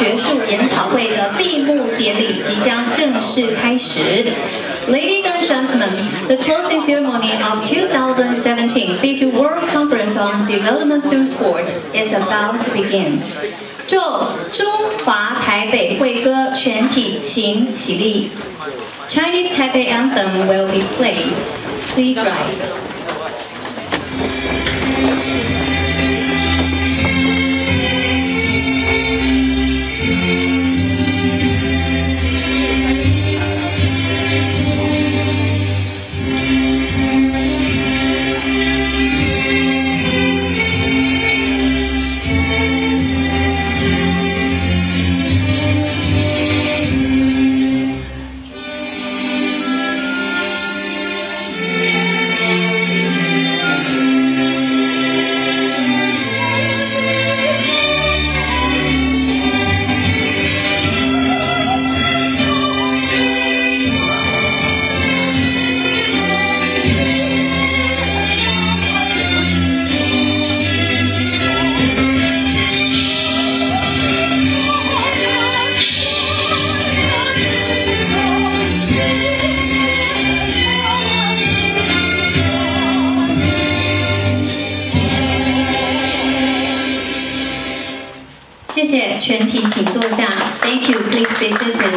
学术研讨会的闭幕典礼即将正式开始。Ladies and gentlemen, the closing ceremony of 2017 FISU World Conference on Development Through Sport is about to begin. 就中华台北会歌全体请起立。Chinese Taipei anthem will be played. Please rise.谢谢，全体请坐下。Thank you, please be seated.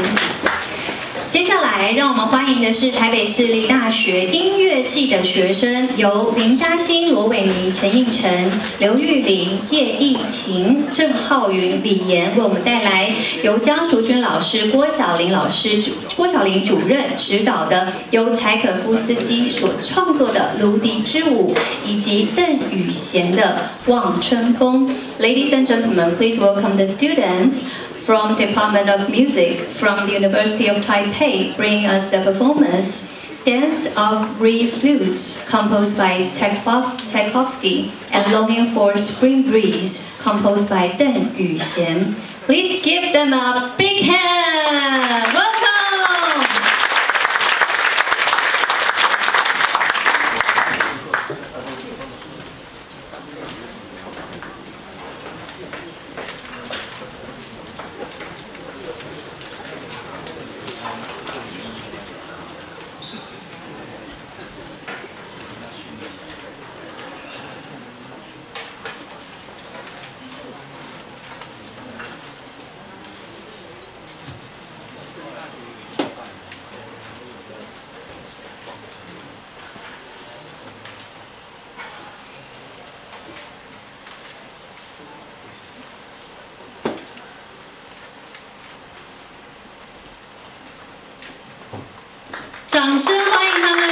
接下来，让我们欢迎的是台北市立大学音乐系的学生，由林嘉欣、罗伟妮、陈映晨、刘玉玲、叶艺婷、郑浩云、李妍为我们带来由江淑君老师、郭晓玲主任指导的由柴可夫斯基所创作的《芦笛之舞》，以及邓雨贤的《望春风》。Ladies and gentlemen, please welcome the students from Department of Music from the University of Taipei, bring us the performance Dance of Refuse, composed by Tchaikovsky, and Longing for Spring Breeze, composed by Deng Yuxian. Please give them a big hand. Welcome. 掌声欢迎他们！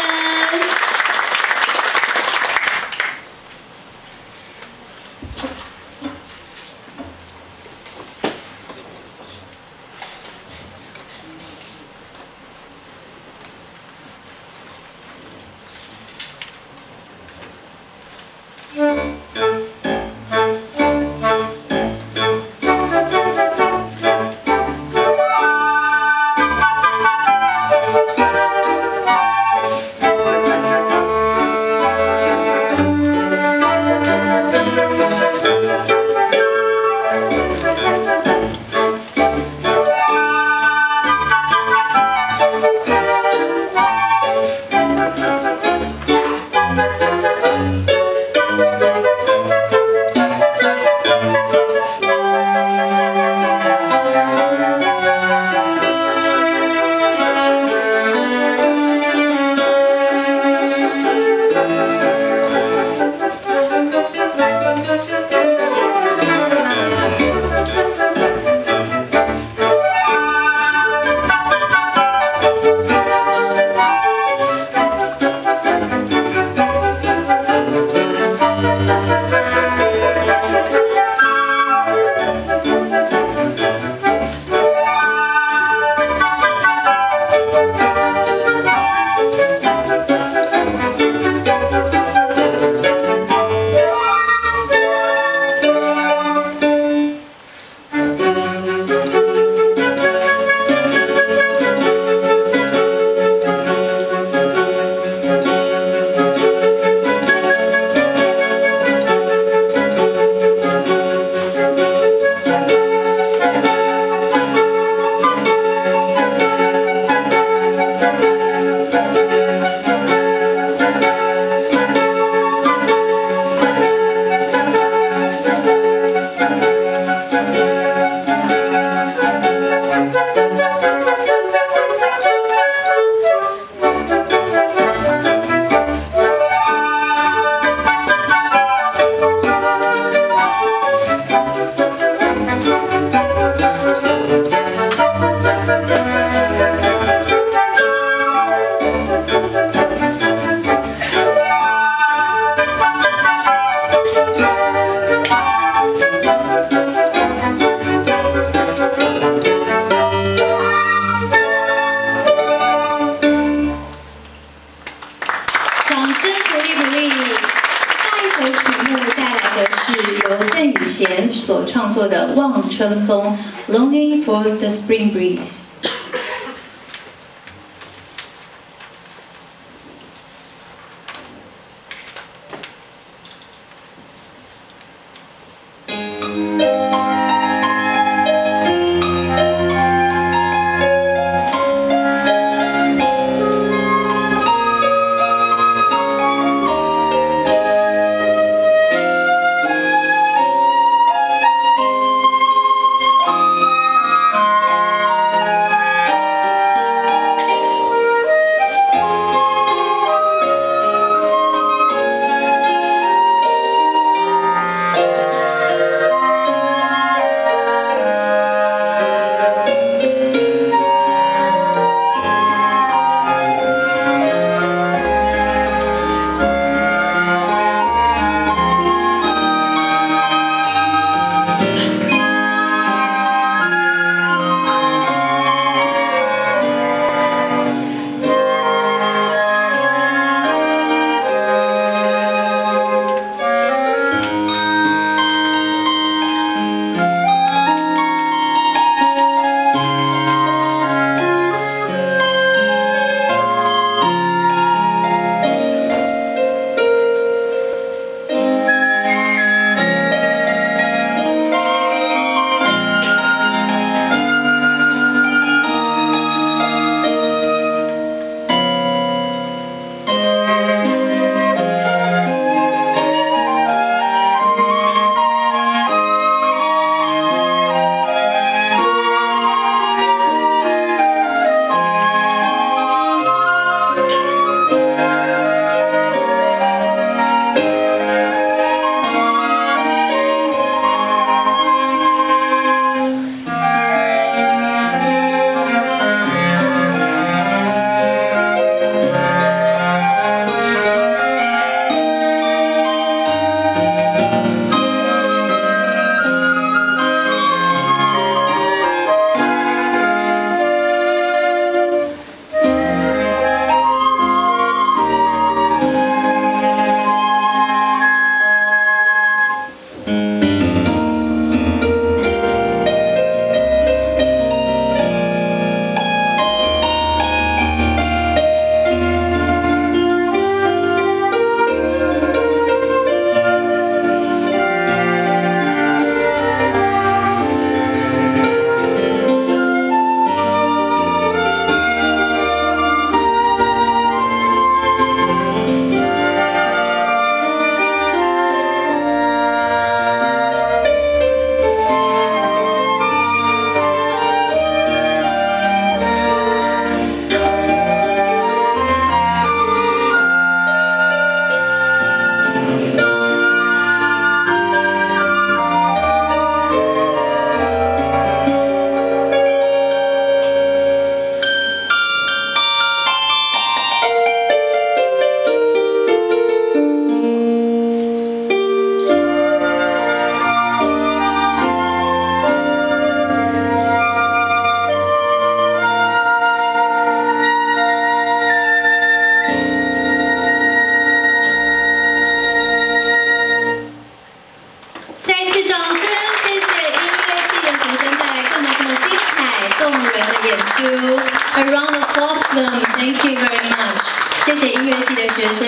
贤所创作的《望春风》（Longing for the Spring Breeze）。A round of applause for them. Thank you very much. 谢谢音乐系的学生，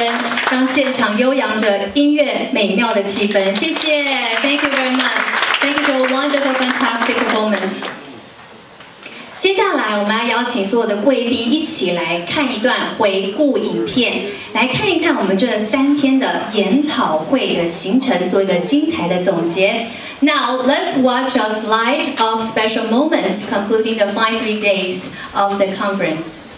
让现场悠扬着音乐美妙的气氛。谢谢 ，Thank you very much. Thank you for a wonderful, fantastic performance. 接下来我们要邀请所有的贵宾一起来看一段回顾影片，来看一看我们这3天的研讨会的行程，做一个精彩的总结。Now let's watch a slide of special moments concluding the final 3 days of the conference.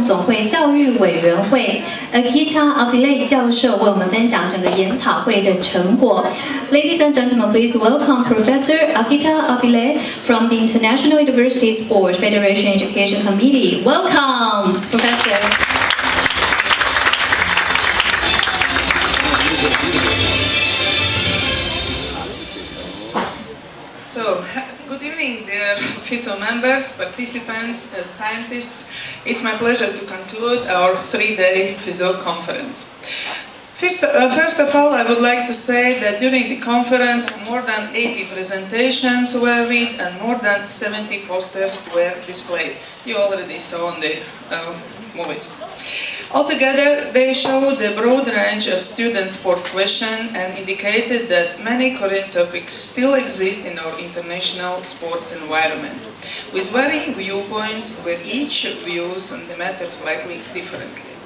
总会教育委员会 Akita Abile 教授为我们分享整个研讨会的成果。Ladies and gentlemen, please welcome Professor Akita Abile from the International University Sports Federation Education Committee. Welcome, Professor. So, good evening, dear FISU members, participants, scientists. It's my pleasure to conclude our 3-day FISU conference. First of all, I would like to say that during the conference, more than 80 presentations were read and more than 70 posters were displayed. You already saw on the movies. Altogether, they showed a broad range of student sport questions and indicated that many current topics still exist in our international sports environment, with varying viewpoints where each views on the matter slightly differently.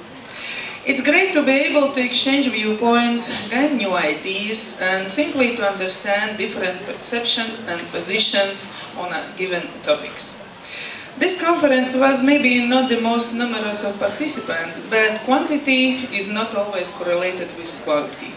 It's great to be able to exchange viewpoints, gain new ideas, and simply to understand different perceptions and positions on a given topics. This conference was maybe not the most numerous of participants, but quantity is not always correlated with quality.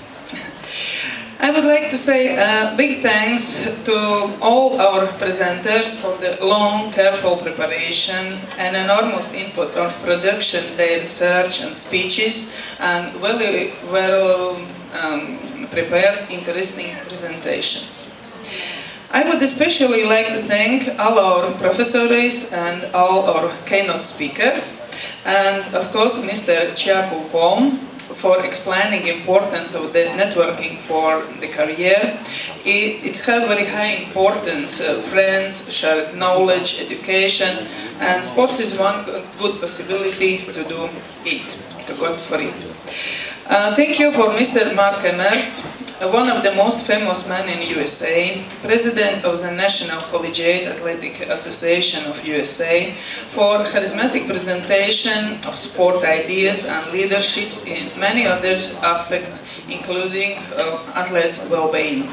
I would like to say big thanks to all our presenters for the long, careful preparation and enormous input of production, their research and speeches, and very well prepared, interesting presentations. I would especially like to thank all our professors and all our keynote speakers, and of course Mr. Chiaku Kom for explaining the importance of the networking for the career. It's have very high importance, friends, shared knowledge, education, and sports is one good possibility to do it, to go for it. Thank you for Mr. Mark Emmert, one of the most famous men in USA, president of the National Collegiate Athletic Association of USA, for charismatic presentation of sport ideas and leaderships in many other aspects, including athletes' well-being.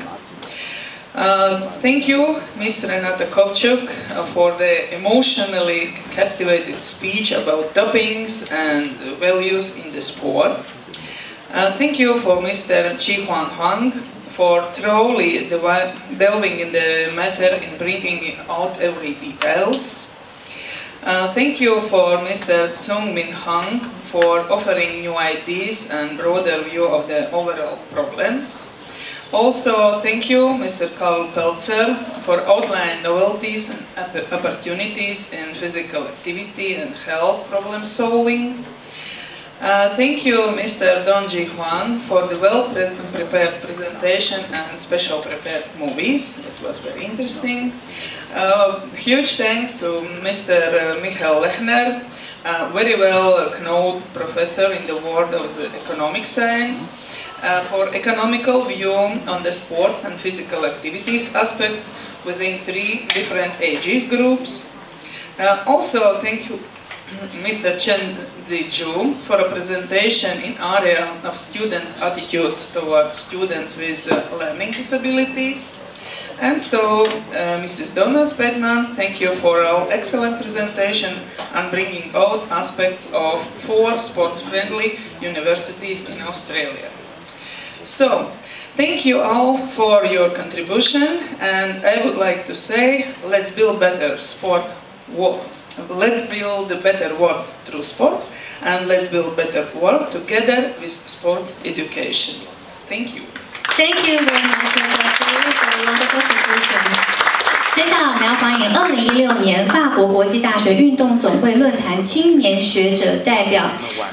Thank you, Ms. Renata Kovchuk, for the emotionally captivated speech about dopings and values in the sport. Thank you for Mr. Chi Huan Huang for thoroughly delving in the matter and bringing out every details. Thank you for Mr. Tsung Min Hang for offering new ideas and broader view of the overall problems. Also, thank you, Mr. Karl Pelzer, for outlining novelties and opportunities in physical activity and health problem solving. Thank you, Mr. Don Ji Huan, for the well-prepared presentation and special prepared movies. It was very interesting. Huge thanks to Mr. Michael Lechner, very well-known professor in the world of the economic science, for economical view on the sports and physical activities aspects within 3 different ages groups. Also, thank you, Mr. Chen Ziju, for a presentation in area of students' attitudes towards students with learning disabilities. And so, Mrs. Donna Spedman, thank you for our excellent presentation and bringing out aspects of 4 sports-friendly universities in Australia. So, thank you all for your contribution, and I would like to say, let's build better sport world. Let's build a better world through sport, and let's build better world together with sport education. Thank you. Thank you very much, Professor, for a wonderful conclusion. 接下来我们要欢迎2016年法国国际大学运动总会论坛青年学者代表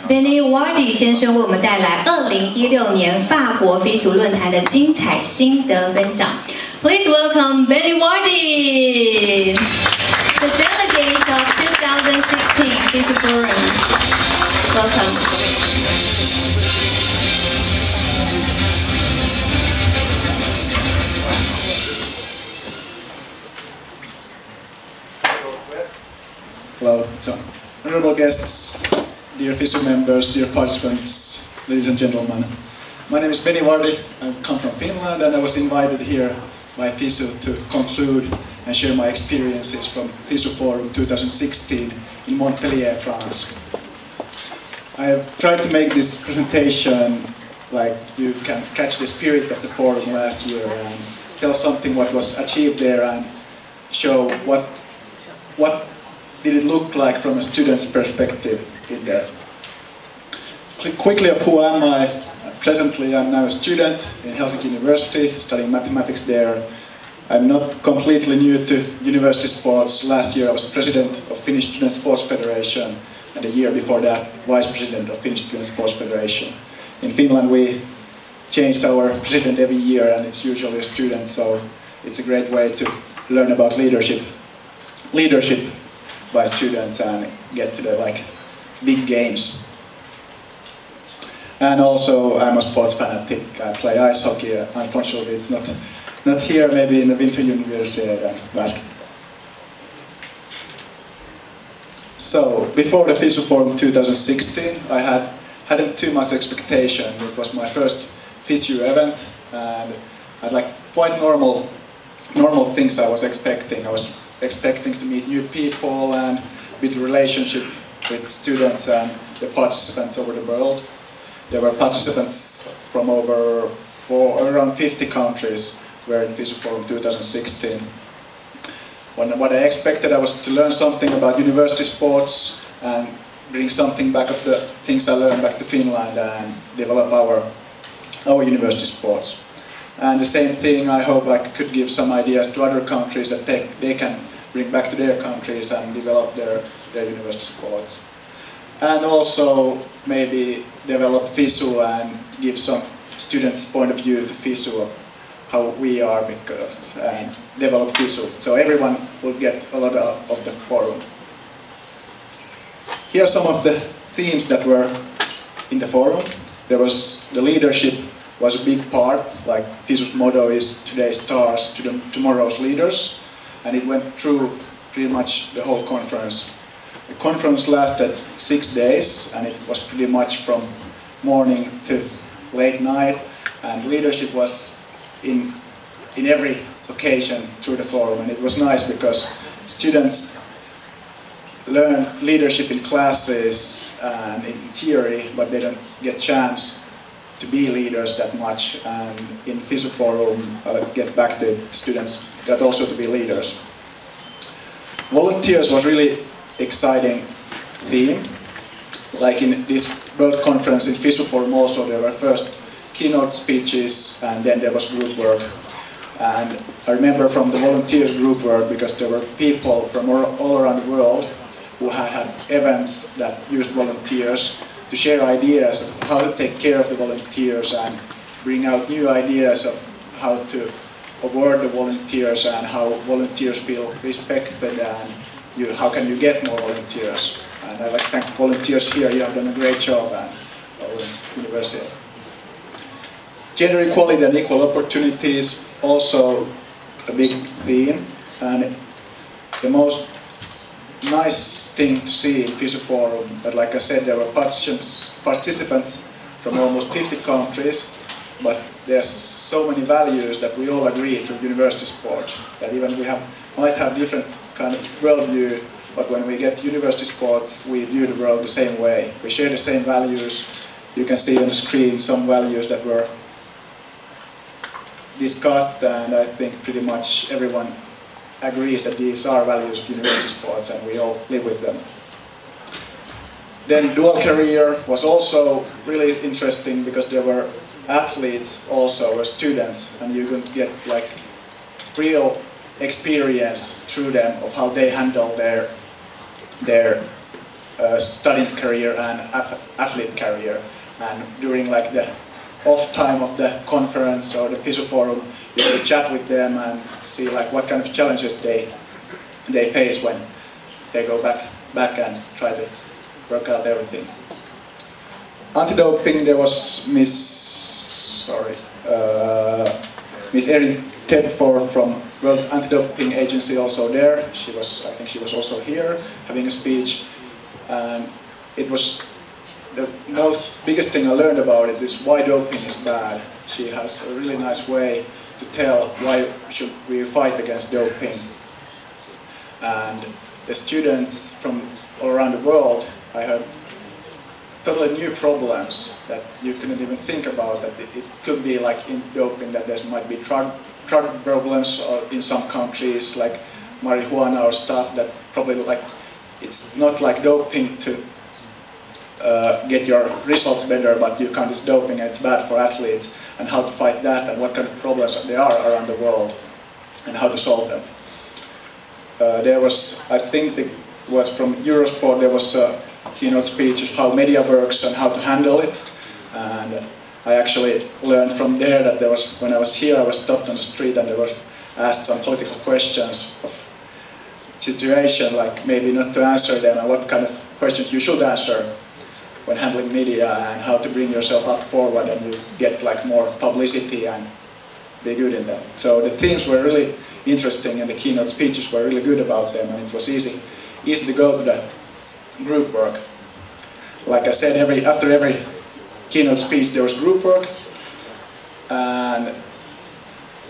Benny Wardy 先生为我们带来2016年法国 FISU 论坛的精彩心得分享。Please welcome Benny Wardy, the delegate of 2016 FISU Forum. Welcome. Hello, honorable guests, dear FISU members, dear participants, ladies and gentlemen. My name is Benny Wardy. I come from Finland, and I was invited here by FISU to conclude and share my experiences from FISU Forum 2016 in Montpellier, France. I've tried to make this presentation like you can catch the spirit of the forum last year and tell something what was achieved there and show what did it look like from a student's perspective in there. Quickly of who am I? Presently I'm now a student in Helsinki University studying mathematics there. I'm not completely new to university sports. Last year I was president of Finnish Student Sports Federation and a year before that vice president of Finnish Student Sports Federation. In Finland we change our president every year and it's usually a student, so it's a great way to learn about leadership by students and get to the big games. And also I'm a sports fanatic. I play ice hockey. Unfortunately it's not here, maybe in the Winter University and basketball. So before the FISU Forum 2016 I hadn't too much expectation. It was my first FISU event and I had quite normal things I was expecting. I was expecting to meet new people and build a relationship with students and the participants over the world. There were participants from around 50 countries were in FISU Forum 2016. What I expected, I was to learn something about university sports and bring something back of the things I learned back to Finland and develop our university sports. And the same thing, I hope I could give some ideas to other countries that they can bring back to their countries and develop their university sports. And also maybe develop FISU and give some students' point of view to FISU of how we are and develop FISU. So everyone will get a lot of the forum. Here are some of the themes that were in the forum. There was the leadership was a big part, like FISU's motto is today's stars to tomorrow's leaders, and it went through pretty much the whole conference. The conference lasted 6 days and it was pretty much from morning to late night, and leadership was in every occasion through the forum, and it was nice because students learn leadership in classes and in theory, but they don't get chance to be leaders that much, and in FISU Forum I'll get back to students that also to be leaders. Volunteers was really exciting theme. Like in this World Conference in FISU Forum also there were first keynote speeches and then there was group work. And I remember from the volunteers group work because there were people from all around the world who had events that used volunteers to share ideas of how to take care of the volunteers and bring out new ideas of how to award the volunteers and how volunteers feel respected and how can you get more volunteers. And I'd like to thank volunteers here, you have done a great job at our university. Gender equality and equal opportunities, also a big theme, and the most nice thing to see in FISU Forum, that like I said, there were participants from almost 50 countries, but there's so many values that we all agree to university sport, that even we might have different kind of worldview, but when we get to university sports, we view the world the same way. We share the same values. You can see on the screen some values that were discussed, and I think pretty much everyone agrees that these are values of university sports and we all live with them. Then dual career was also really interesting because there were athletes also as students, and you could get real experience through them of how they handle their studying career and athlete career. And during the off time of the conference or the FISU Forum, you could chat with them and see what kind of challenges they face when they go back and try to work out everything. Anti-doping, there was Miss Erin Tedford from World Anti-Doping Agency also there. I think she was also here having a speech, and it was the biggest thing I learned about it is why doping is bad. She has a really nice way to tell why should we fight against doping. And the students from all around the world, I heard totally new problems that you couldn't even think about. That it could be like in doping, that there might be drug problems, or in some countries like marijuana or stuff that probably like it's not like doping to get your results better, but you count as doping and it's bad for athletes, and how to fight that and what kind of problems there are around the world and how to solve them. There was, I think it was from Eurosport, there was a keynote speech of how media works and how to handle it. And I actually learned from there that there was, when I was here, I was stopped on the street and there were asked some political questions of situation, like maybe not to answer them and what kind of questions you should answer when handling media and how to bring yourself up forward and you get like more publicity and be good in them. So the themes were really interesting and the keynote speeches were really good about them, and it was easy to go to the group work. Like I said, after every keynote speech there was group work, and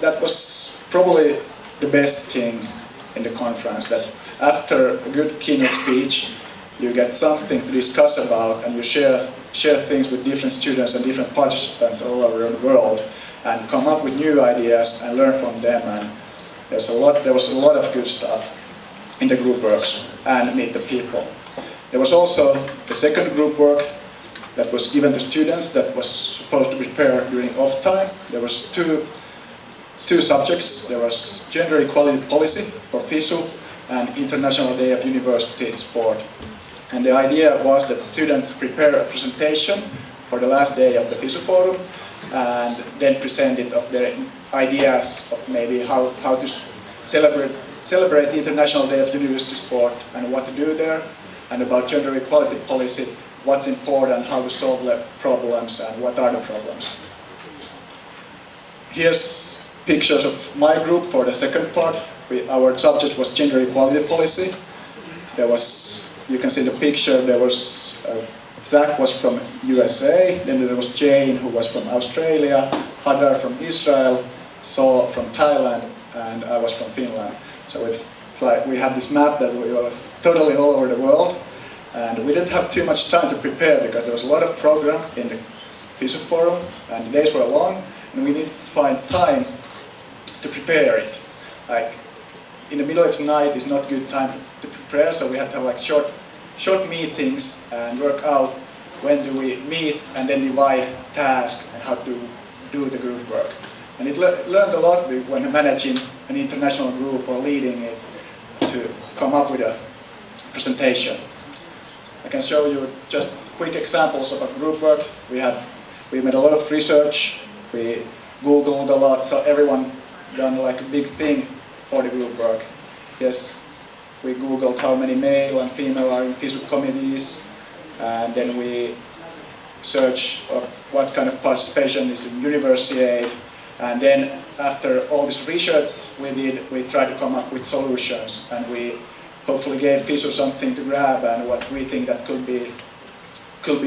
that was probably the best thing in the conference, that after a good keynote speech you get something to discuss about and you share things with different students and different participants all over the world and come up with new ideas and learn from them. And there was a lot of good stuff in the group works and meet the people. There was also the second group work that was given to students that was supposed to prepare during off time. There was two subjects. There was gender equality policy for FISU and International Day of University Sport. And the idea was that students prepare a presentation for the last day of the FISU forum and then present it of their ideas of maybe how to celebrate the International Day of University Sport and what to do there, and about gender equality policy, what's important, how to solve the problems and what are the problems. Here's pictures of my group for the second part. Our subject was gender equality policy. There was, you can see the picture, there was Zach was from USA, then there was Jane who was from Australia, Hadar from Israel, Saul from Thailand, and I was from Finland. So we have this map that we were totally all over the world, and we didn't have too much time to prepare because there was a lot of program in the FISU forum and the days were long, and we needed to find time to prepare it. Like in the middle of the night is not good time to prepare, so we had to have like short meetings and work out when do we meet and then divide tasks and how to do the group work. And it learned a lot when managing an international group or leading it to come up with a presentation. I can show you just quick examples of our group work. We made a lot of research, we Googled a lot, so everyone done like a big thing for the group work. Yes, we Googled how many male and female are in FISU committees, and then we searched of what kind of participation is in university aid, and then after all this research we tried to come up with solutions, and we hopefully gave FISU something to grab and what we think that could be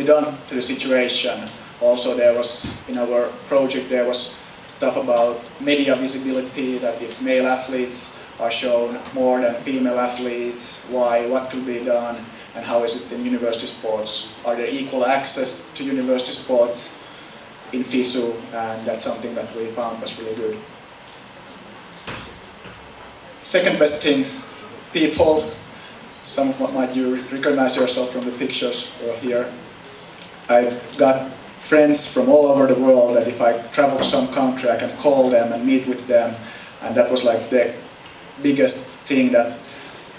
done to the situation. Also there was, in our project, there was stuff about media visibility, that if male athletes are shown more than female athletes, why, what could be done, and how is it in university sports? Are there equal access to university sports in FISU? And that's something that we found was really good. Second best thing, people. Some of what might you recognize yourself from the pictures here. I got friends from all over the world that if I travel to some country I can call them and meet with them, and that was like the biggest thing, that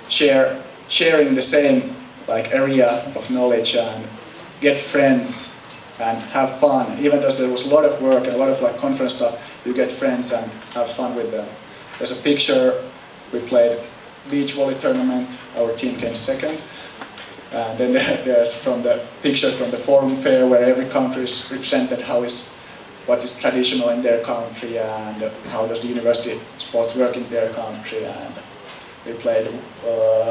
sharing the same like area of knowledge and get friends and have fun. Even though there was a lot of work and a lot of like conference stuff, you get friends and have fun with them. There's a picture, we played beach volley tournament, our team came second. And then there's from the picture from the forum fair where every country is represented, what is traditional in their country and how does the university sports work in their country. And we played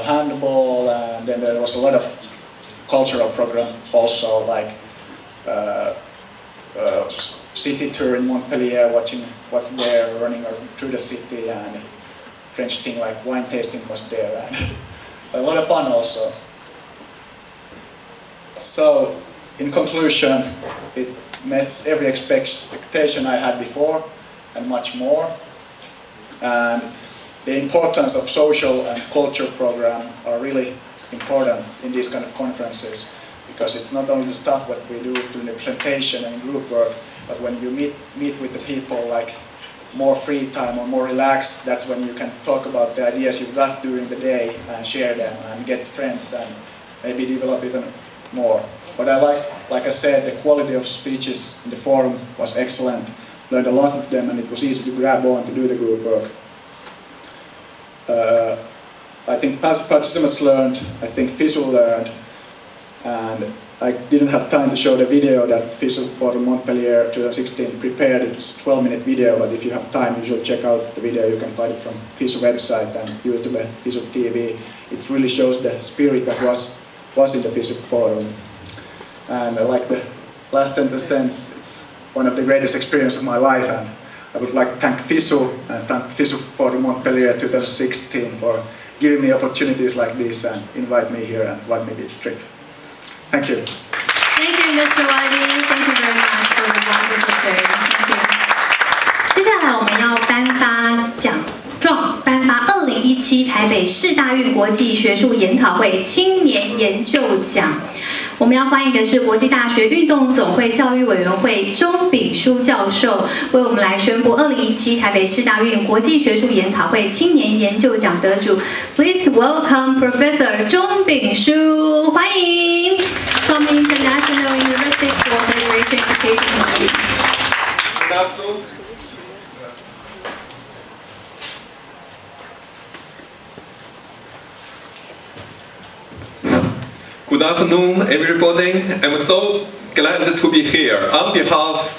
handball, and then there was a lot of cultural program also, like city tour in Montpellier, watching what's there, running through the city, and French thing like wine tasting was there, and a lot of fun also. So in conclusion, it met every expectation I had before and much more. And the importance of social and culture program are really important in these kind of conferences, because it's not only the stuff what we do during the presentation and group work, but when you meet with the people, like more free time or more relaxed, that's when you can talk about the ideas you've got during the day and share them and get friends and maybe develop even more. But I like I said, the quality of speeches in the forum was excellent. Learned a lot of them, and it was easy to grab on to do the group work. I think past participants learned, I think FISU learned, and I didn't have time to show the video that FISU for Montpellier 2016 prepared. It's a 12-minute video, but if you have time, you should check out the video. You can find it from FISU website and YouTube, FISU TV. It really shows the spirit that was in the FISU forum. And like the last sentence says, it's one of the greatest experiences of my life, and I would like to thank FISU and thank FISU for Montpellier 2016 for giving me opportunities like this and invite me here and invite me this trip. Thank you. Thank you, Mr. Whiting. Thank you very much for the wonderful sharing. Thank you. 接下来我们要颁发奖状，颁发2017台北市大运国际学术研讨会青年研究奖。我们要欢迎的是国际大学运动总会教育委员会钟炳书教授，为我们来宣布2017台北市大运国际学术研讨会青年研究奖得主。Please welcome Professor 钟炳书，欢迎 from the International University for Federation Education Committee. Good afternoon. Good afternoon, everybody. I'm so glad to be here on behalf of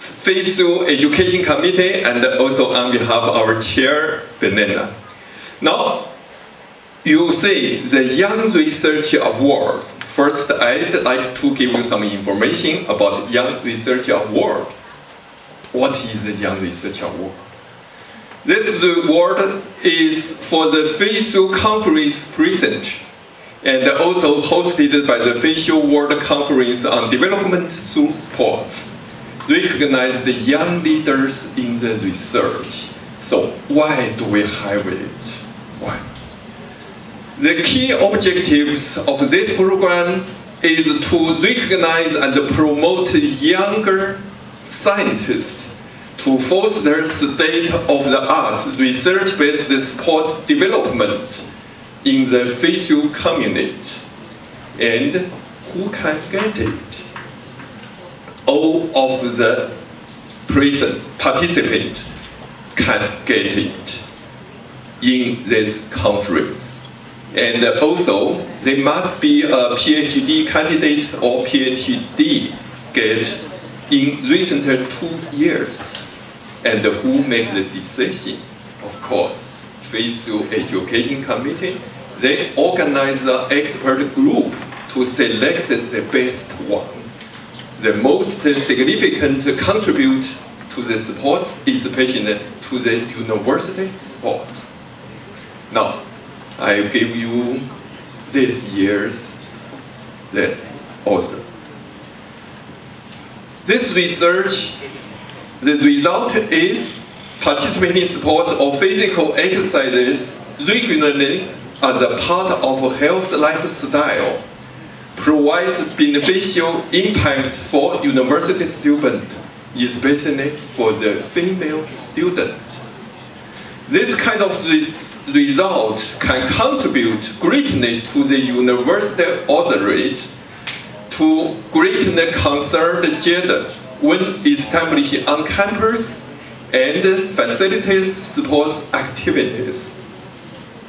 FISU Education Committee and also on behalf of our chair, Banana. Now, you see the Young Research Awards. First, I'd like to give you some information about Young Research Award. What is the Young Research Award? This award is for the FISU Conference present, and also hosted by the FISU World Conference on Development through Sports. Recognize the young leaders in the research. So why do we have it? Why? The key objectives of this program is to recognize and promote younger scientists to foster state-of-the-art research-based sports development in the FISU community. And who can get it? All of the participants can get it in this conference. And also, they must be a PhD candidate or PhD get in recent 2 years. And who make the decision? Of course, FISU Education Committee. They organize the expert group to select the best one. The most significant contribute to the sports, especially to the university sports. Now, I give you this year's the author. This research, the result is participating sports or physical exercises regularly as a part of health lifestyle provides beneficial impacts for university students, especially for the female student. This kind of result can contribute greatly to the university authority to greatly concerned gender when establishing on campus and facilitates sports activities.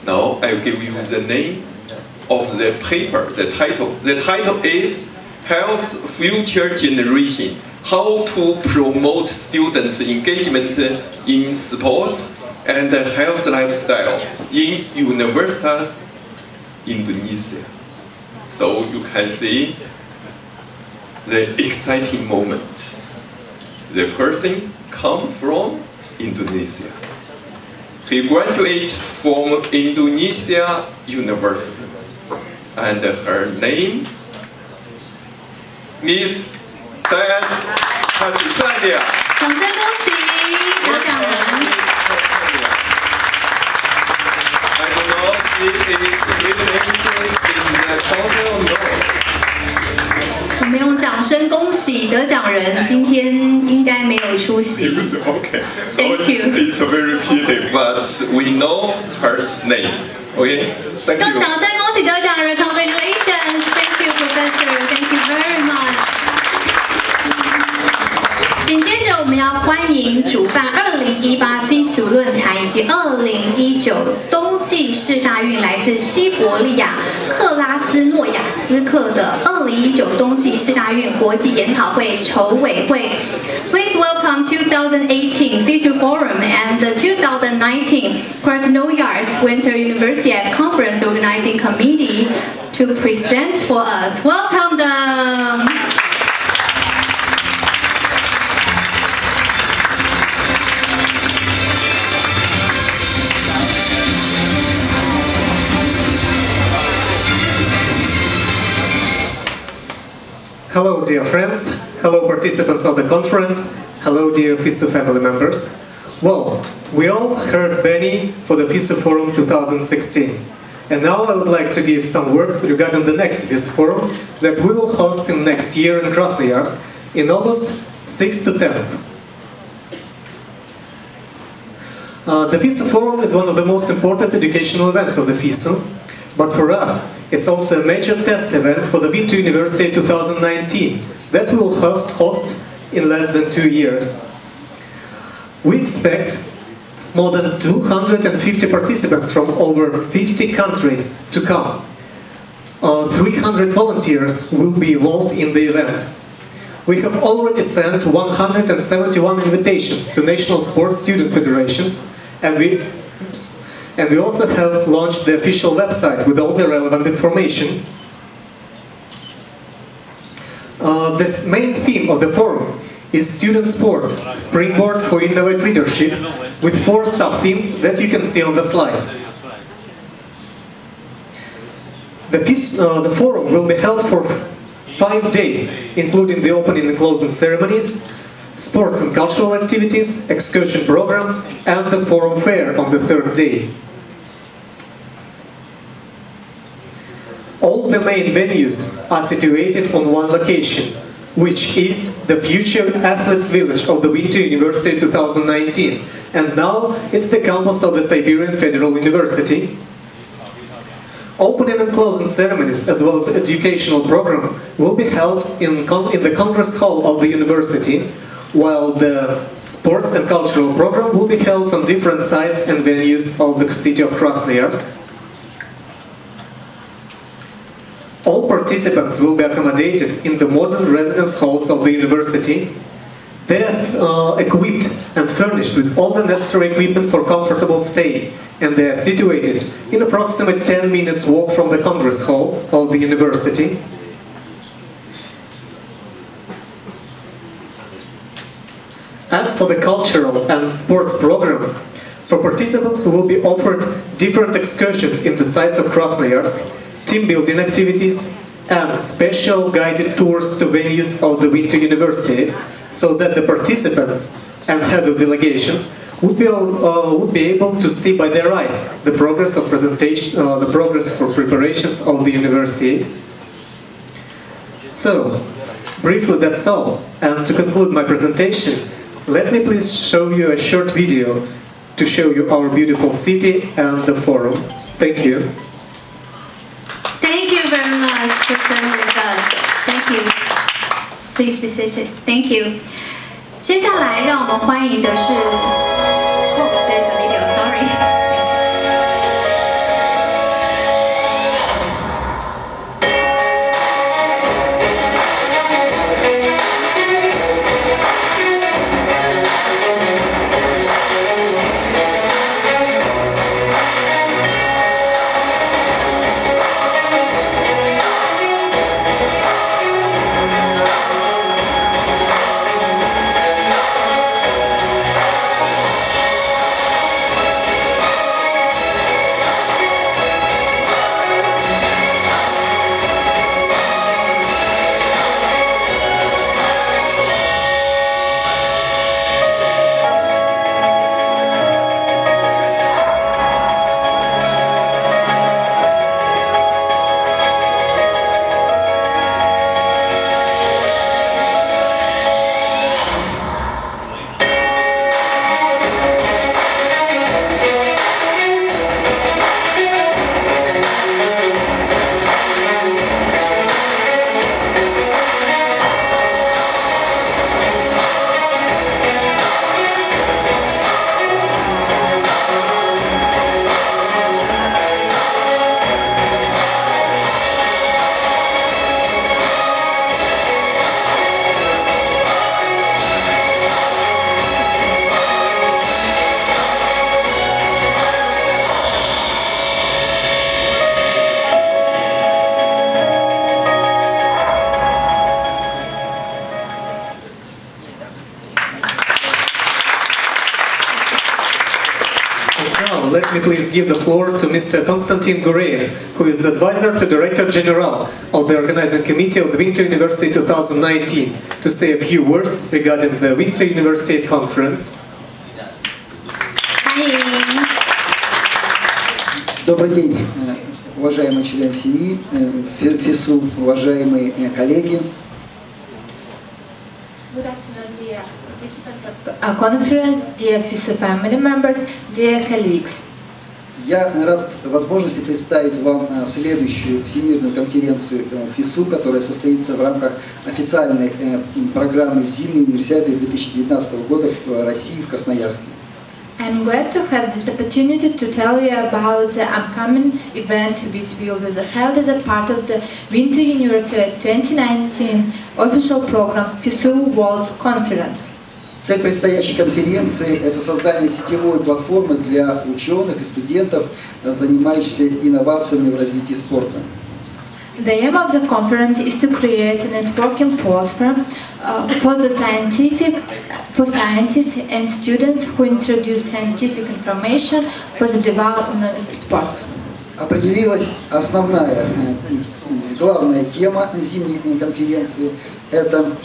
Now I'll give you the name of the paper, the title. The title is Health Future Generation, How to Promote Students' Engagement in Sports and Health Lifestyle in Universitas Indonesia. So you can see the exciting moment. The person comes from Indonesia. He graduated from Indonesia University, and her name Miss Diane Casisalia. 掌声恭喜得奖人。I don't know if she is presented in the photo or no. 我们用掌声恭喜得奖人，今天应该没有出席。Okay. So Thank you. it's very pity, but we know her name. Okay. Thank 用 you. 掌声恭喜得奖人 ，Congratulations! Thank you, Professor. Thank you very much. 紧接着，我们要欢迎主办2018 FISU 论坛以及2019冬季世大运来自西伯利亚克拉斯诺亚斯克的2019冬季世大运国际研讨会筹委会。Please welcome 2018 FISU Forum and the 2019 Krasnoyarsk Winter University Conference Organizing Committee to present for us. Welcome them. Hello, dear friends. Hello, participants of the conference. Hello, dear FISU family members. Well, we all heard Benny for the FISU Forum 2016. And now I would like to give some words regarding the next FISU Forum that we will host in next year in Krasnoyarsk in August 6th to 10th. The FISU Forum is one of the most important educational events of the FISU. But for us, it's also a major test event for the Winter University 2019 that we will host in less than 2 years. We expect more than 250 participants from over 50 countries to come. 300 volunteers will be involved in the event. We have already sent 171 invitations to national sports student federations, and we also have launched the official website with all the relevant information. The main theme of the forum is student sport, springboard for innovative leadership, with 4 sub-themes that you can see on the slide. The forum will be held for 5 days, including the opening and closing ceremonies, sports and cultural activities, excursion program, and the forum fair on the 3rd day. All the main venues are situated on one location, which is the future Athletes Village of the Winter University 2019, and now it's the campus of the Siberian Federal University. Opening and closing ceremonies, as well as the educational program, will be held in the Congress Hall of the university, while the sports and cultural program will be held on different sites and venues of the city of Krasnoyarsk. All participants will be accommodated in the modern residence halls of the university. They are equipped and furnished with all the necessary equipment for comfortable stay, and they are situated in approximately 10 minutes walk from the Congress Hall of the university. As for the cultural and sports program, for participants will be offered different excursions in the sites of Krasnoyarsk, team building activities, and special guided tours to venues of the Winter University, so that the participants and head of delegations would be able to see by their eyes the progress of presentation, the progress for preparations of the university. So, briefly that's all. And to conclude my presentation, let me please show you a short video to show you our beautiful city and the forum. Thank you. Thank you very much for staying with us. Thank you. Please be seated. Thank you. 接下来让我们欢迎的是 Oh, there's a video. Sorry. let me please give the floor to Mr. Konstantin Gureyev, who is the advisor to Director General of the Organizing Committee of the Winter University 2019, to say a few words regarding the Winter University Conference. Добрый день, уважаемые члены семьи, ФИСУ, уважаемые коллеги. Good afternoon, dear participants of our conference, dear FISU family members, dear colleagues. Я рад возможности представить вам следующую всемирную конференцию ФИСУ, которая состоится в рамках официальной программы Зимней универсиады 2019 года в России, в Красноярске. I'm glad to have this opportunity to tell you about the upcoming event which will be held as a part of the Winter University 2019 official program FISU World Conference. Цель предстоящей конференции – это создание сетевой платформы для ученых и студентов, занимающихся инновациями в развитии спорта. The aim of the conference is to create a networking platform for scientists and students who introduce scientific information for the development of sports. Определилась основная, главная тема зимней конференции – это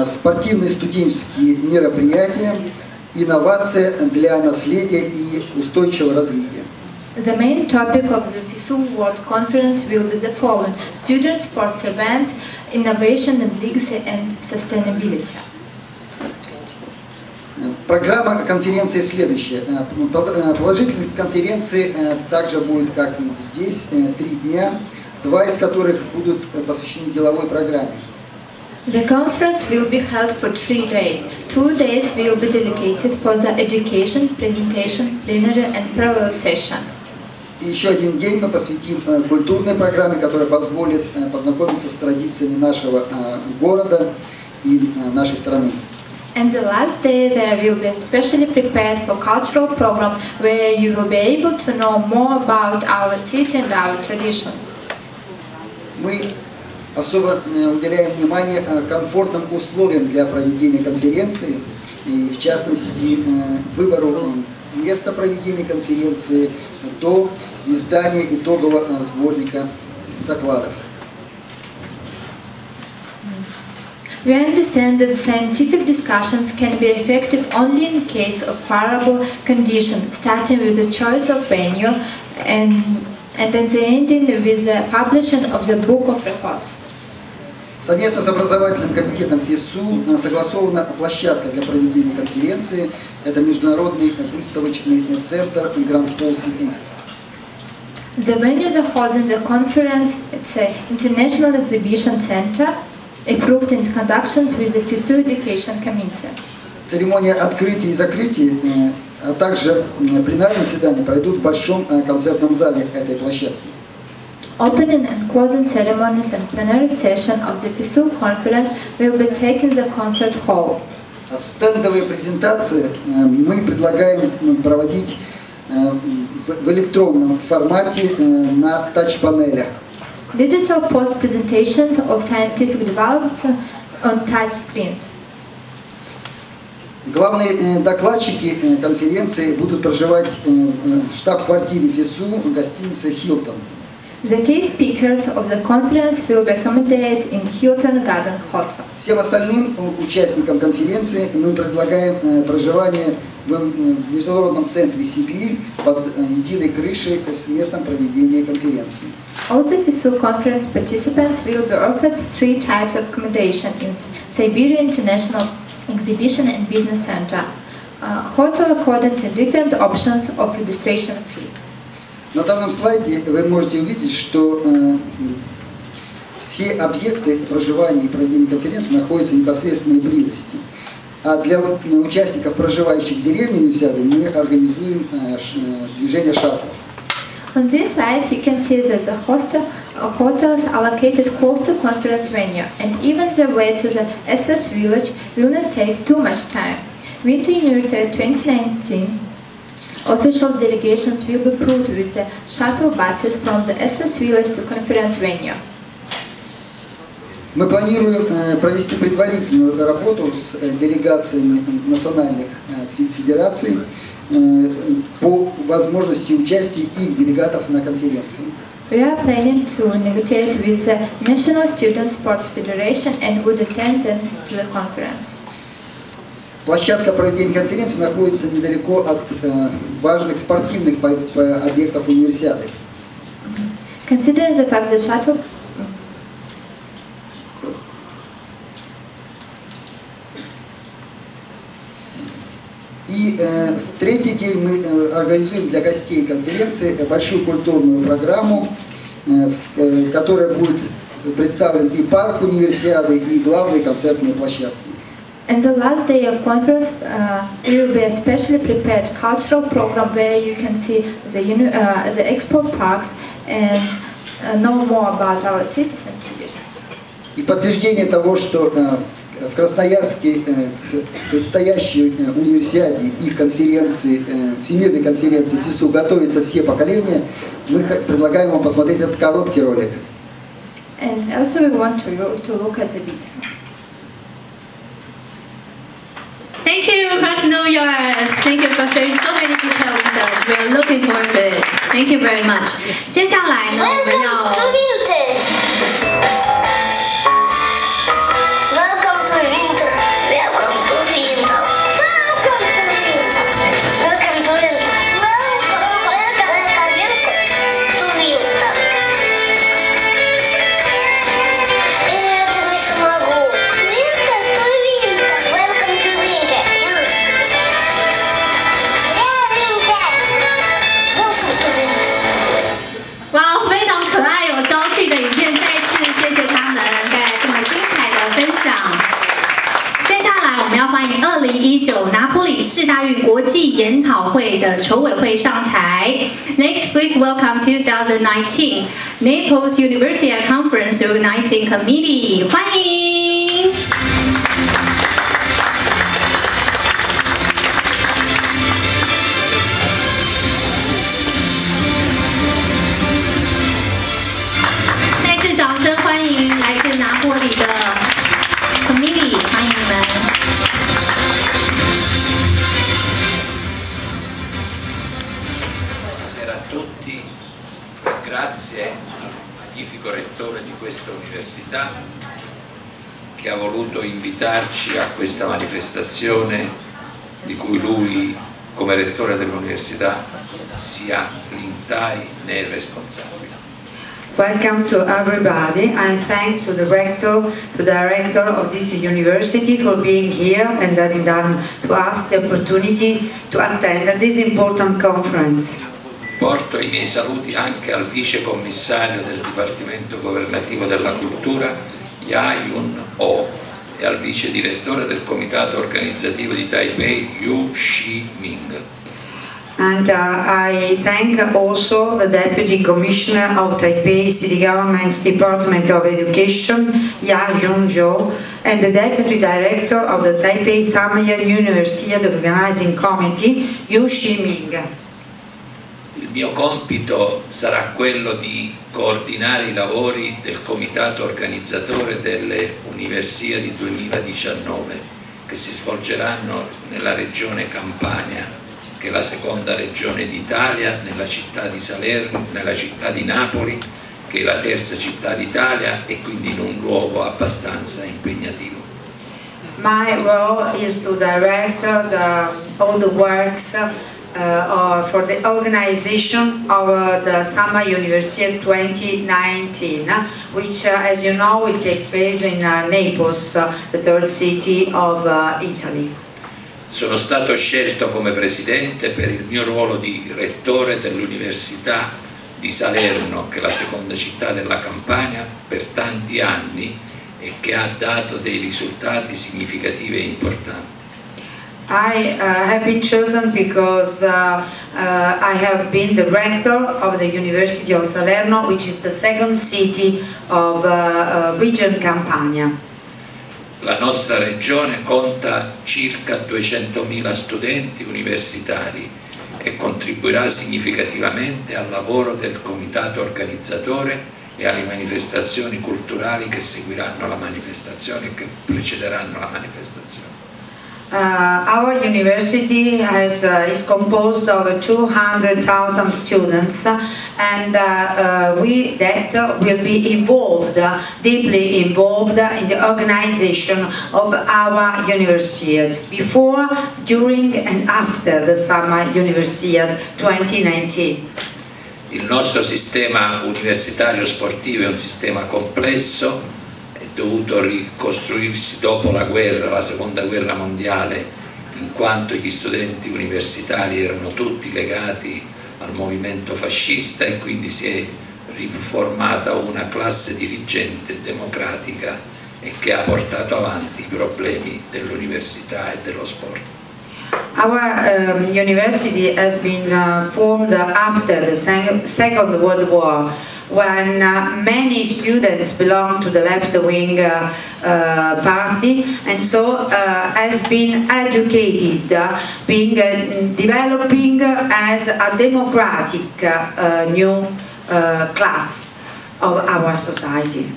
спортивные студенческие мероприятия, инновация для наследия и устойчивого развития. The main topic of the FISU World Conference will be the following: student sports events, innovation and legacy and sustainability. Программа конференции следующая. Положительность конференции также будет, как и здесь, 3 дня, 2 из которых будут посвящены деловой программе. The conference will be held for 3 days. 2 days will be dedicated for the education, presentation, plenary and parallel session. И еще один день мы посвятим культурной программе, которая позволит познакомиться с традициями нашего города и нашей страны. And the last day there will be especially prepared for cultural program where you will be able to know more about our city and our traditions. Мы особо уделяем внимание комфортным условиям для проведения конференции, и в частности выбору места проведения конференции до издания итогового сборника докладов. We understand that scientific discussions can be effective only in case of favorable conditions, starting with the choice of venue and then the ending with the publishing of the book of reports. Совместно с образовательным комитетом ФИСУ согласована площадка для проведения конференции. Это международный выставочный центр Grand Hall Сибирь. The venue for holding the conference, it's an international exhibition center, approved in conjunction with the FISU Education Committee. Церемония открытия и закрытия, а также пленарные заседания пройдут в большом концертном зале этой площадки. Opening and closing ceremonies and plenary session of the FISU conference will be taken in the concert hall. Стендовые презентации мы предлагаем проводить в электронном формате на тач-панелях. Digital post presentations of scientific developments on touch screens. Главные докладчики конференции будут проживать в штаб-квартире ФИСУ в гостинице «Хилтон». The key speakers of the conference will be accommodated in Hilton Garden Hotel. Всем остальным участникам конференции мы предлагаем проживание в Международном центре Сибирь под единой крышей с местом проведения конференции. All the FISU conference participants will be offered 3 types of accommodation in Siberia International Exhibition and Business Center. Hotel according to different options of registration fee. На данном слайде вы можете увидеть, что все объекты проживания и проведения конференции находятся в непосредственной близости. А для участников, проживающих в деревне универсиады, мы организуем движение шаттлов. On this slide, you can see that the hotels are located close to conference venue, and even the way to the SLS village will not take too much time. Winter University 2019 official delegations will be proved with the shuttle buses from the SLS village to conference venue. Мы планируем провести предварительную работу с делегациями национальных федераций по возможности участия их делегатов на конференции. We are planning to negotiate with the National Student Sports Federation and would attend them to the conference. Площадка проведения конференции находится недалеко от важных спортивных объектов универсиады. Considering the fact that shuttle И в третий день мы организуем для гостей конференции большую культурную программу, которая будет представлен и парк универсиады, и главные концертные площадки. And the last day of conference, there will be a specially prepared cultural program where you can see the export parks and know more about our cities and traditions. И подтверждение того, что в Красноярске к предстоящей универсиаде и конференции, Всемирной конференции ФИСУ готовятся все поколения, мы предлагаем вам посмотреть этот короткий ролик. And also we want to look at the video. Thank you, Krasnoyarsk. Thank you for sharing so many details with us. We are looking forward to it. Thank you very much. 接下来呢，我们要 2019拿坡里世大运国际研讨会的筹委会上台。Next, please welcome 2019 Naples University Conference Organizing Committee， 欢迎。再次掌声欢迎来自拿坡里的 Committee， 欢迎你们。 Grazie al magnifico rettore di questa università che ha voluto invitarci a questa manifestazione di cui lui, come rettore dell'università, sia l'intaine responsabile. Welcome to everybody. I thank to the rector, to the director of this university for being here and having done to us the opportunity to attend this important conference. Porto i miei saluti anche al vice commissario del Dipartimento Governativo della Cultura, Ya-Yun Oh, e al vice direttore del comitato organizzativo di Taipei, Yu Shi-Ming. And I thank also the Deputy Commissioner of Taipei City Government's Department of Education, Ya Jun-jo, and the Deputy Director of the Taipei Samaya University Organizing Committee, Yu Shi-Ming. Il mio compito sarà quello di coordinare i lavori del comitato organizzatore delle Universiadi 2019 che si svolgeranno nella regione Campania, che è la seconda regione d'Italia, nella città di Salerno, nella città di Napoli, che è la terza città d'Italia e quindi in un luogo abbastanza impegnativo. My role is to direct all the works for the organization of the Summer University 2019, which, as you know, will take place in Naples, the third city of Italy. Sono stato scelto come presidente per il mio ruolo di rettore dell'Università di Salerno, che è la seconda città della Campania, per tanti anni e che ha dato dei risultati significativi e importanti. I have been chosen because I have been the rector of the University of Salerno, which is the second city of region Campania. La nostra regione conta circa 200.000 studenti universitari e contribuirà significativamente al lavoro del comitato organizzatore e alle manifestazioni culturali che seguiranno la manifestazione e che precederanno la manifestazione. Our university is composed of 200,000 students, and we will be involved, deeply involved in the organization of our university before, during and after the Summer Universiade 2019. Il nostro sistema universitario sportivo è un sistema complesso, dovuto ricostruirsi dopo la guerra, la seconda guerra mondiale, in quanto gli studenti universitari erano tutti legati al movimento fascista e quindi si è riformata una classe dirigente democratica e che ha portato avanti i problemi dell'università e dello sport. Our university has been formed after the Second World War, when many students belonged to the left-wing party, and so has been educated, developing as a democratic new class of our society.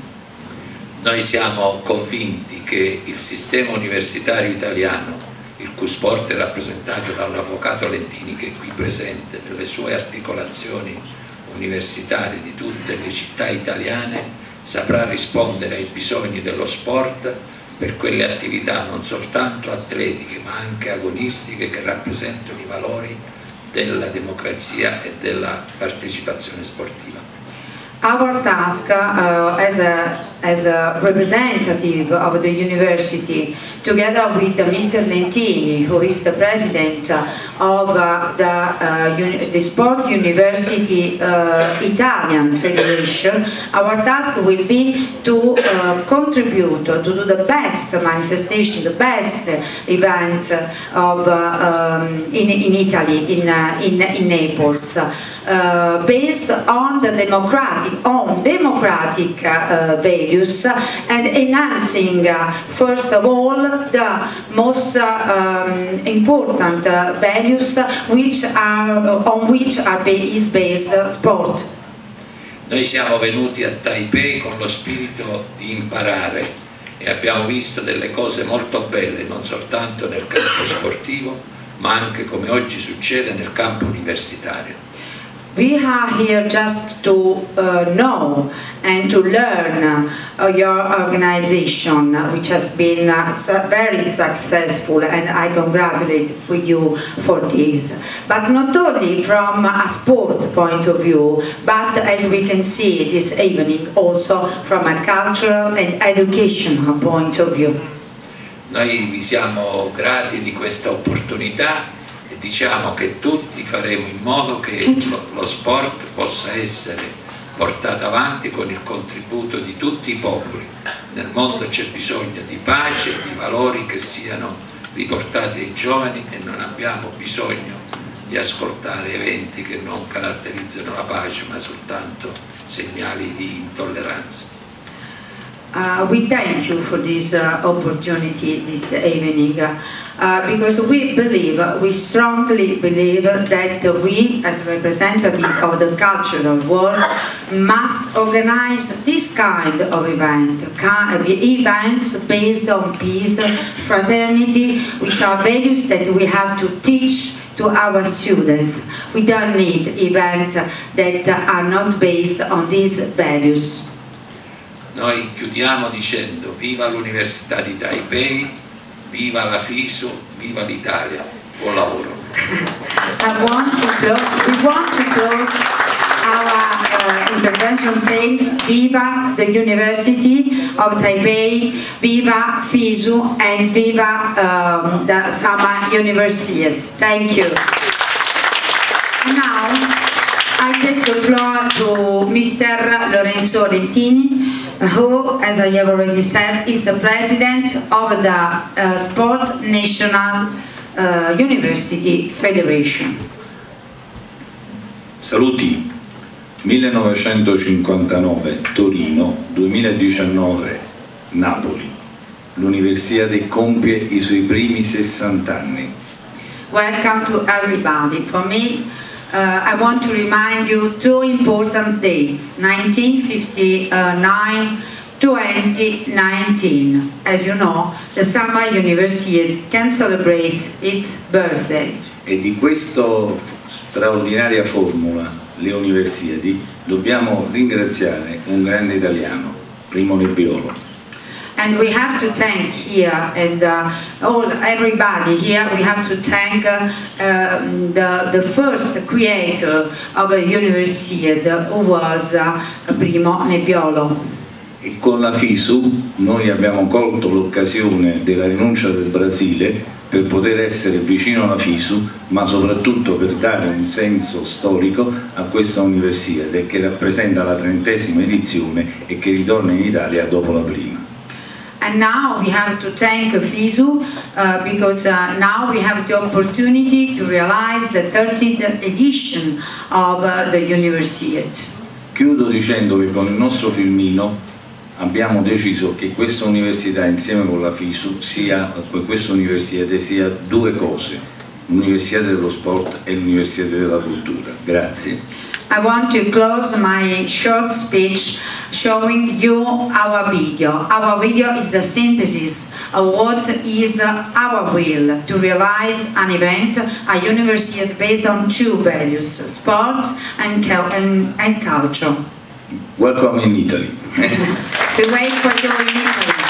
Noi siamo convinti che il sistema universitario italiano, il cui sport è rappresentato dall'avvocato Lentini che è qui presente, nelle sue articolazioni universitarie di tutte le città italiane, saprà rispondere ai bisogni dello sport per quelle attività non soltanto atletiche ma anche agonistiche che rappresentano i valori della democrazia e della partecipazione sportiva. Our task as a representative of the university, together with Mr. Lentini, who is the president of the Sport University Italian Federation, our task will be to contribute to do the best manifestation, the best event of in Italy, in Naples, based on the democratic values and enhancing first of all the most important values on which is based sport. Noi siamo venuti a Taipei con lo spirito di imparare e abbiamo visto delle cose molto belle non soltanto nel campo sportivo ma anche, come oggi succede, nel campo universitario. We are here just to know and to learn your organization, which has been very successful, and I congratulate with you for this. But not only from a sport point of view, but as we can see this evening, also from a cultural and educational point of view. Noi vi siamo grati di questa opportunità. Diciamo che tutti faremo in modo che lo sport possa essere portato avanti con il contributo di tutti i popoli. Nel mondo c'è bisogno di pace, di valori che siano riportati ai giovani e non abbiamo bisogno di ascoltare eventi che non caratterizzano la pace ma soltanto segnali di intolleranza. We thank you for this opportunity this evening because we strongly believe that we, as representative of the cultural world, must organize this kind of events based on peace, fraternity, which are values that we have to teach to our students. We don't need events that are not based on these values. Noi chiudiamo dicendo viva l'Università di Taipei, viva la FISU, viva l'Italia. Buon lavoro. We want to close our intervention saying viva the University of Taipei, viva FISU, and viva the Summer Universiade. Thank you. Now I take the floor to Mr. Lorenzo Lentini, who, as I have already said, is the president of the Sport National University Federation. Saluti. 1959 Torino, 2019 Napoli. L'Universiade compie i suoi primi 60 anni. Welcome to everybody. For me, I want to remind you two important dates, 1959 2019. As you know, the Summer University can celebrate its birthday. E di questa straordinaria formula, le Universiadi, dobbiamo ringraziare un grande italiano, Primo Nebbiolo. And we have to thank here, and everybody here, we have to thank the first creator of a university, who was Primo Nebbiolo. E con la FISU noi abbiamo colto l'occasione della rinuncia del Brasile per poter essere vicino alla FISU, ma soprattutto per dare un senso storico a questa università che rappresenta la 30ª edizione e che ritorna in Italia dopo la prima. And now we have to thank FISU because now we have the opportunity to realize the 30th edition of the university. Chiudo dicendo che con il nostro filmino abbiamo deciso che questa università insieme con la FISU sia due cose, l'università dello sport e l'università della cultura. Grazie. I want to close my short speech showing you our video. Our video is the synthesis of what is our will to realize an event, a university based on two values, sports and culture. Welcome in Italy. We wait for you in Italy.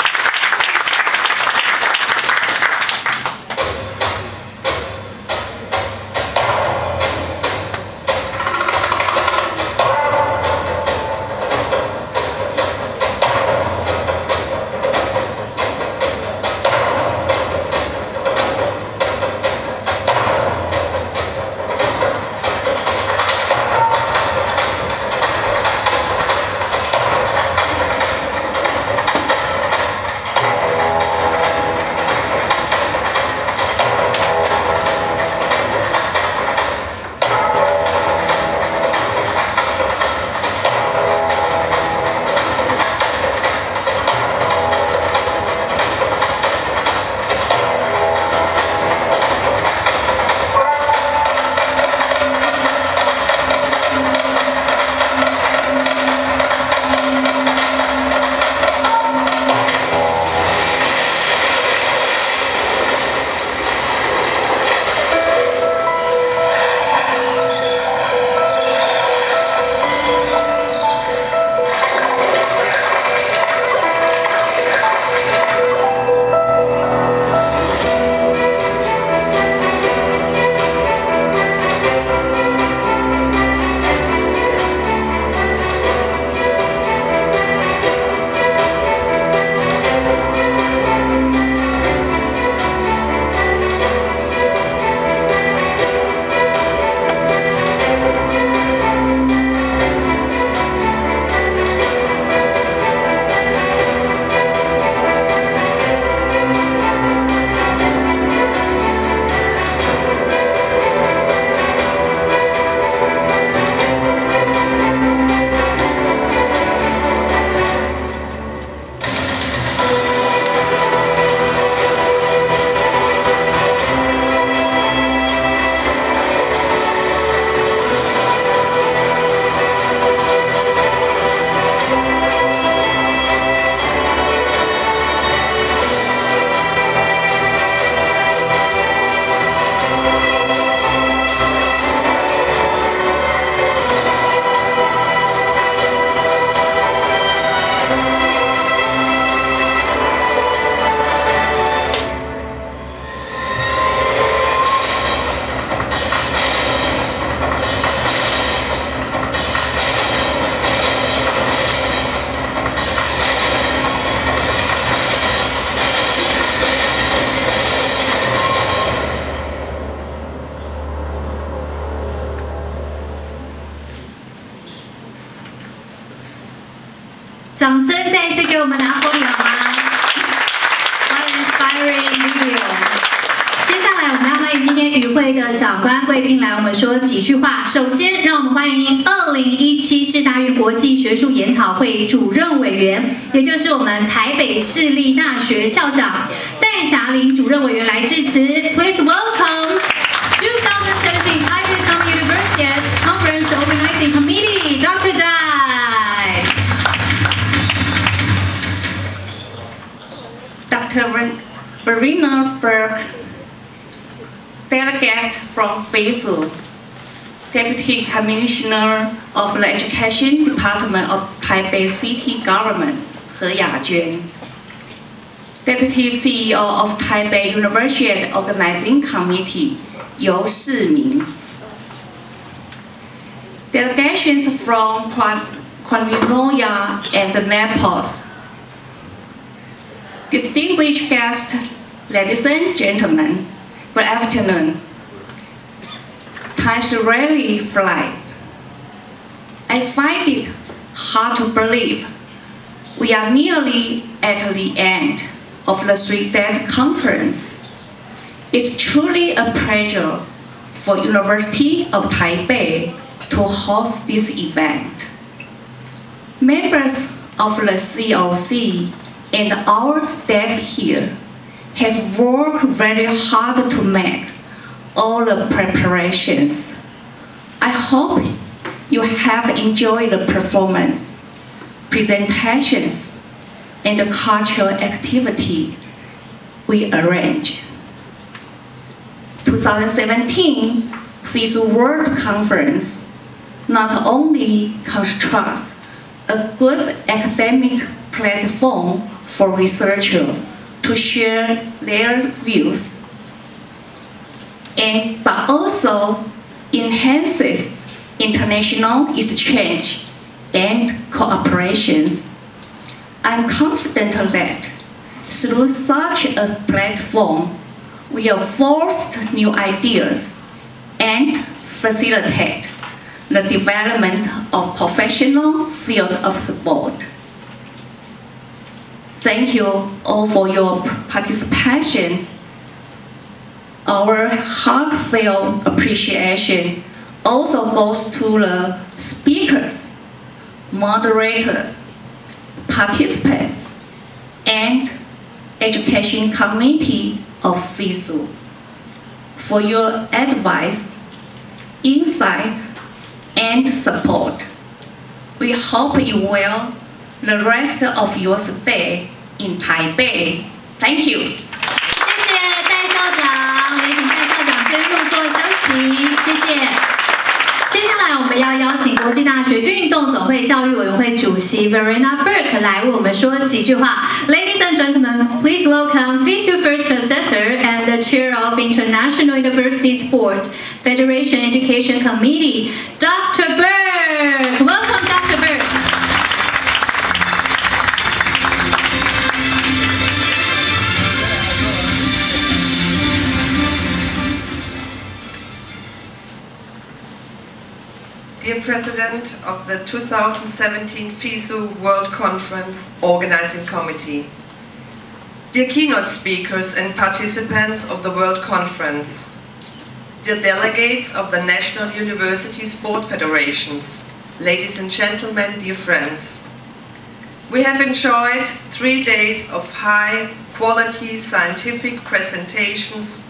掌声再一次给我们的阿波比好吗 ？What inspiring video！ 接下来我们要欢迎今天与会的长官贵宾来我们说几句话。首先，让我们欢迎2017世大运国际学术研讨会主任委员，也就是我们台北市立大学校长戴霞玲主任委员来致辞。Please welcome 2017 Taipei Summer University Conference Organizing Committee, Dr. Dai. Verena Berg, delegate from FISU, Deputy Commissioner of the Education Department of Taipei City Government, He Yajun, Deputy CEO of Taipei University Organizing Committee, You Shiming, delegations from Quinoya and Naples, distinguished guests, ladies and gentlemen, good afternoon. Time really flies. I find it hard to believe we are nearly at the end of the 3-day conference. It's truly a pleasure for University of Taipei to host this event. Members of the COC and our staff here have worked very hard to make all the preparations. I hope you have enjoyed the performance, presentations, and the cultural activity we arranged. 2017 FISU World Conference not only constructs a good academic platform for researchers to share their views, but also enhances international exchange and cooperations. I'm confident that through such a platform, we will foster new ideas and facilitate the development of professional field of sport. Thank you all for your participation. Our heartfelt appreciation also goes to the speakers, moderators, participants, and education committee of FISU for your advice, insight, and support. We hope you will the rest of your stay in Taipei. Thank you. 谢谢戴校长，也请戴校长先入座休息，谢谢。接下来我们要邀请国际大学运动总会教育委员会主席 Verena Berg 来为我们说几句话。Ladies and gentlemen, please welcome FISU First Assessor and the Chair of International University Sport Federation Education Committee, Dr. Berg. Welcome, Dr. Berg. Dear President of the 2017 FISU World Conference Organizing Committee, dear keynote speakers and participants of the World Conference, dear delegates of the National University Sport Federations, ladies and gentlemen, dear friends, we have enjoyed 3 days of high-quality scientific presentations,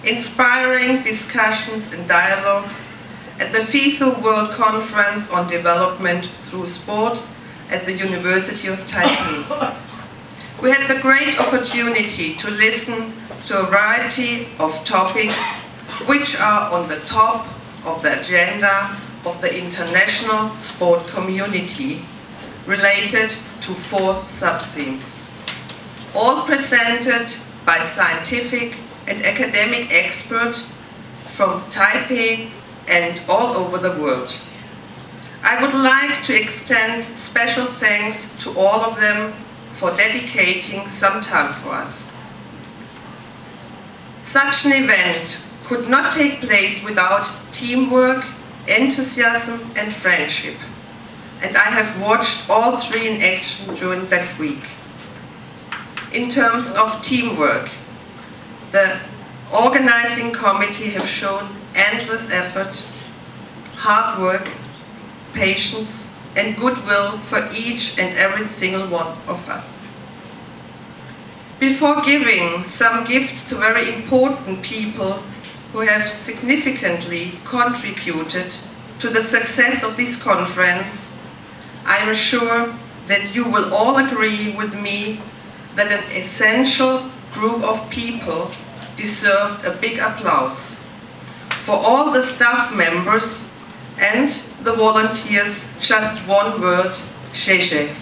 inspiring discussions and dialogues at the FISU World Conference on Development Through Sport at the University of Taipei. We had the great opportunity to listen to a variety of topics which are on the top of the agenda of the international sport community related to 4 sub-themes, all presented by scientific and academic experts from Taipei and all over the world. I would like to extend special thanks to all of them for dedicating some time for us. Such an event could not take place without teamwork, enthusiasm and friendship, and I have watched all 3 in action during that week. In terms of teamwork, the organizing committee have shown endless effort, hard work, patience, and goodwill for each and every single one of us. Before giving some gifts to very important people who have significantly contributed to the success of this conference, I am sure that you will all agree with me that an essential group of people deserved a big applause. For all the staff members and the volunteers, just one word, Sheshe.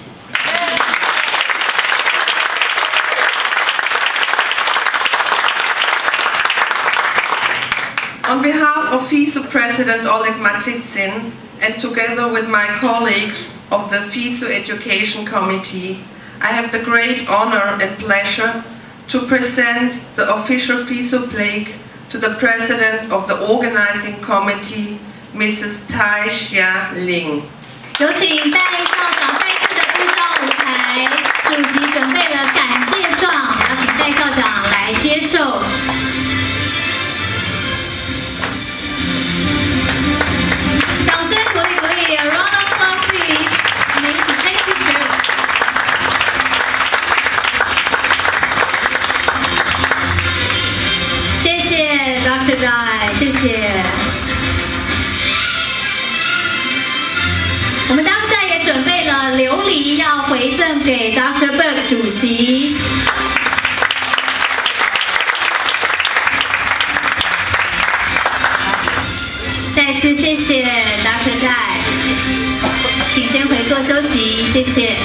On behalf of FISU President Oleg Matitsin and together with my colleagues of the FISU Education Committee, I have the great honor and pleasure to present the official FISU plaque to the President of the Organizing Committee, Mrs. Tai Xia Ling. 有请戴校长再次的步上舞台，主席准备了感谢状，邀请戴校长来接受。掌声鼓励鼓励 ，A round of applause please. Amazing, thank you, sir. 谢谢 Dr. Dai， 谢谢。我们 Dr. 也准备了琉璃要回赠给 Dr. Berg 主席。再次谢谢 Dr. Dai， 请先回座休息，谢谢。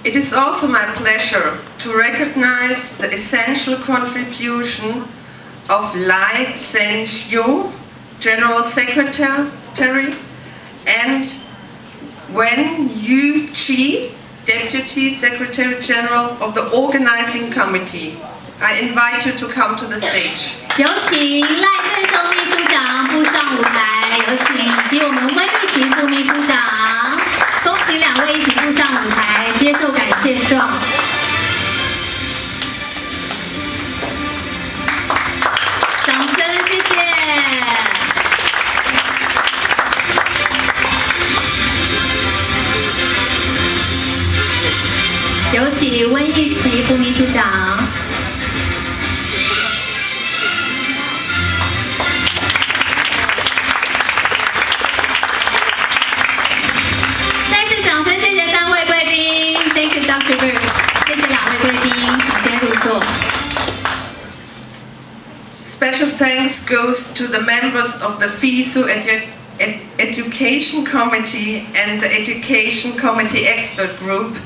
It is also my pleasure to recognize the essential contribution of Lai Zheng-xiu, General Secretary, and Wen Yu-chi, Deputy Secretary General of the Organizing Committee. I invite you to come to the stage. 有请赖正雄秘书长步上舞台，有请以及我们温玉琪副秘书长，恭请两位一起步上舞台，接受感谢状。掌声，谢谢。有请温玉琪副秘书长。再次掌声，谢谢三位贵宾 ，Thank you, Dr. Berg， 谢谢两位贵宾，请先入座。Special thanks goes to the members of the FISU Education Committee and the Education Committee Expert Group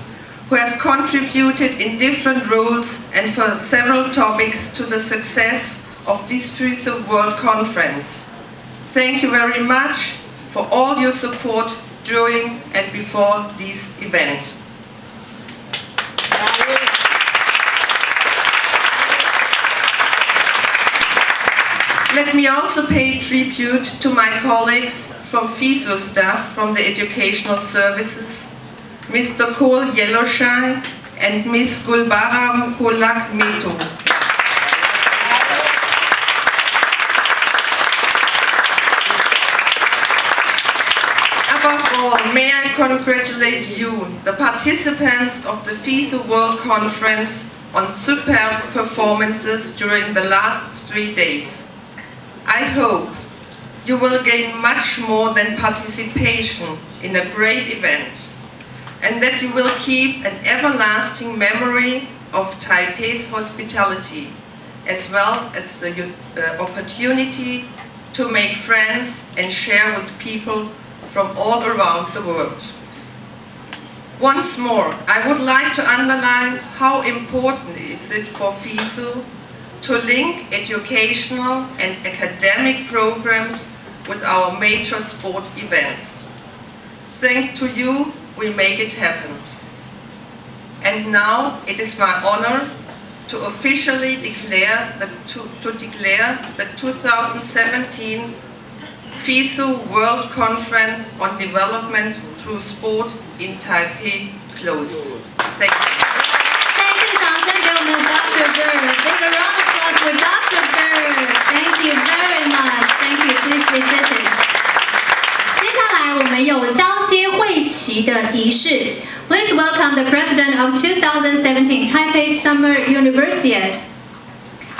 who have contributed in different roles and for several topics to the success of this FISU World Conference. Thank you very much for all your support during and before this event. Let me also pay tribute to my colleagues from FISU staff from the educational services, Mr. Kol Yeloshai and Ms. Gulbaram Kolak Metu. Above all, may I congratulate you, the participants of the FISU World Conference, on superb performances during the last 3 days. I hope you will gain much more than participation in a great event, and that you will keep an everlasting memory of Taipei's hospitality, as well as the opportunity to make friends and share with people from all around the world. Once more, I would like to underline how important is it for FISU to link educational and academic programs with our major sport events. Thanks to you, we make it happen. And now it is my honor to officially declare the 2017 FISU World Conference on Development through Sport in Taipei closed. Thank you. 再次掌声给我们 Dr. Berg. Big round of applause for Dr. Berg. Thank you very much. Thank you. Please be seated. 接下来我们有交接会旗的仪式。Please welcome the President of 2017 Taipei Summer Universiade.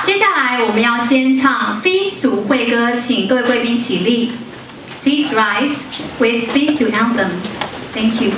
接下来我们要先唱FISU会歌，请各位贵宾起立。Please rise with FISU anthem. Thank you.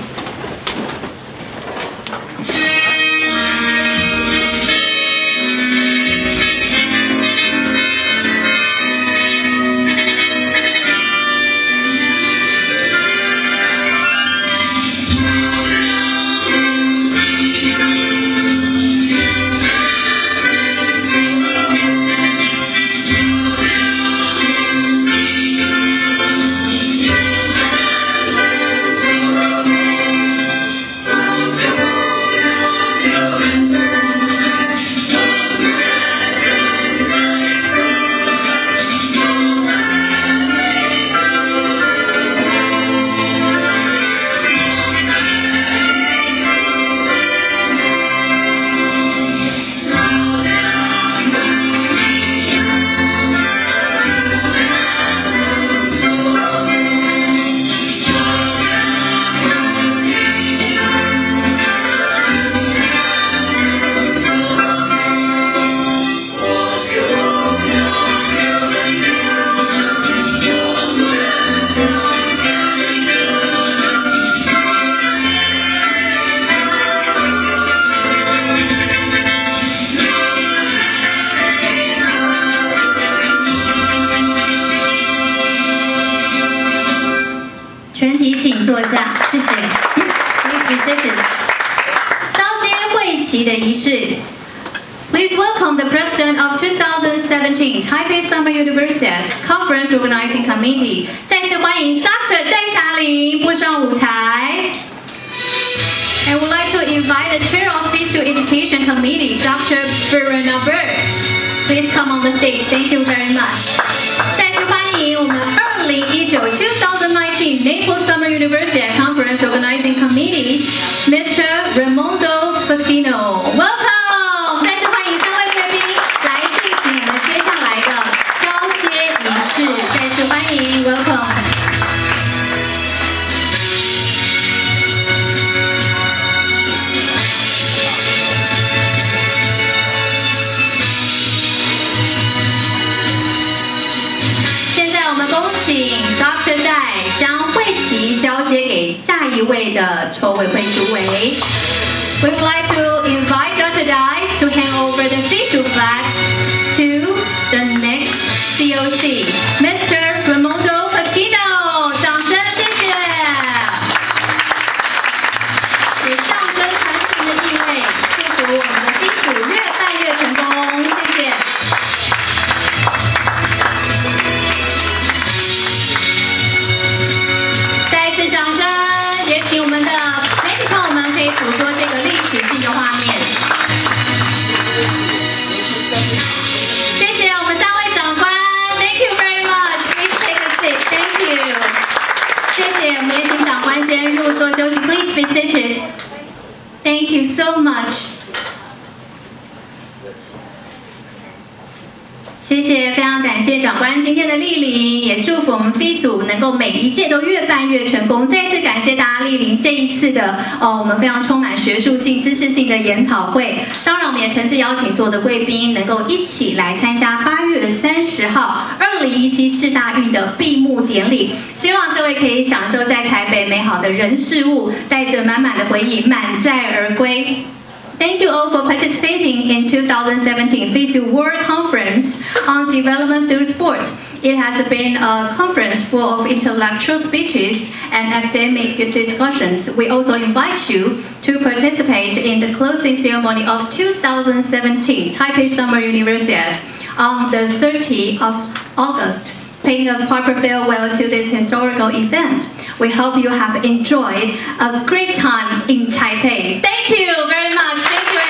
全体请坐下，谢谢。Please be seated. 交接会旗的仪式。Please welcome the President of 2017 Taipei Summer Universiade Conference Organizing Committee. 再次欢迎 Dr. 戴霞玲步上舞台。I would like to invite the Chair of FISU Education Committee, Dr. Verena Berg. Please come on the stage. Thank you very much. 再次欢迎我们2019 Naples Summer Universiade Conference Organizing Committee, Mr. Raimondo Pasquino. Welcome. 再次欢迎3位贵宾来进行我们接下来的交接仪式。再次欢迎 ，Welcome。请 Dr. 戴将会旗交接给下一位的筹委会主委。We would like to invite Dr. Dai to hand over the FISU flag to the next COC, Mr. Raimondo Pasquino. 掌声，谢谢。也象征传承的意味，祝福我们的FISU越办越成功，谢谢。捕捉这个历史性的画面，谢谢我们3位长官 ，Thank you very much. Please take a seat. Thank you. 谢谢，我们也请长官先入座休息。Please be seated. Thank you so much. 谢谢，非常感谢长官今天的莅临，也祝福我们 FISU 能够每一届都越办越成功。再次感谢大家莅临这一次的我们非常充满学术性、知识性的研讨会。当然，我们也诚挚邀请所有的贵宾能够一起来参加8月30号2017世大运的闭幕典礼。希望各位可以享受在台北美好的人事物，带着满满的回忆满载而归。Thank you all for participating in 2017 FISU World Conference on Development Through Sport. It has been a conference full of intellectual speeches and academic discussions. We also invite you to participate in the closing ceremony of 2017 Taipei Summer Universiade on the 30th of August. Paying a proper farewell to this historical event. We hope you have enjoyed a great time in Taipei. Thank you very much. Thank you.